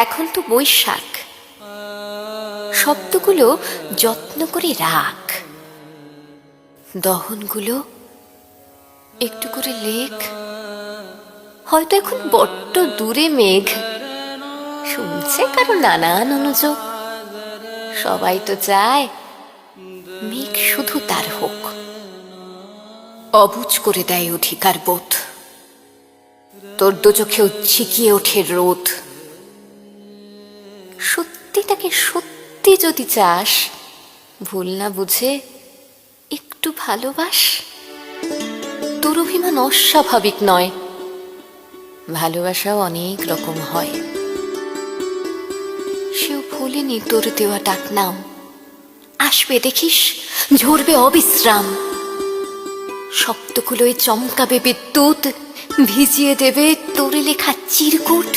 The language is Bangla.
এখন তো বৈশাখ, শব্দগুলো যত্ন করে রাখ, দহনগুলো একটু করে লেখ। হয়তো এখন বড্ড দূরে মেঘ, শুনছে কারো নানান অনুযোগ। সবাই তো চায় মেঘ শুধু তার হোক, অবুঝ করে দেয় অধিকার বোধ। তোর দোচোখেও ঝিকিয়ে ওঠে রোদ। সত্যিটাকে সত্যি যদি চাস, ভুল না বুঝে একটু ভালোবাস। তোর অভিমান অস্বাভাবিক নয়, ভালোবাসাও অনেক রকম হয়। সেও ভুলেনি তোর দেওয়া ডাক নাম। আসবে দেখিস, ঝরবে অবিশ্রাম। শব্দগুলোয় চমকাবে বিদ্যুৎ, ভিজিয়ে দেবে তোর লেখা চিরকুট।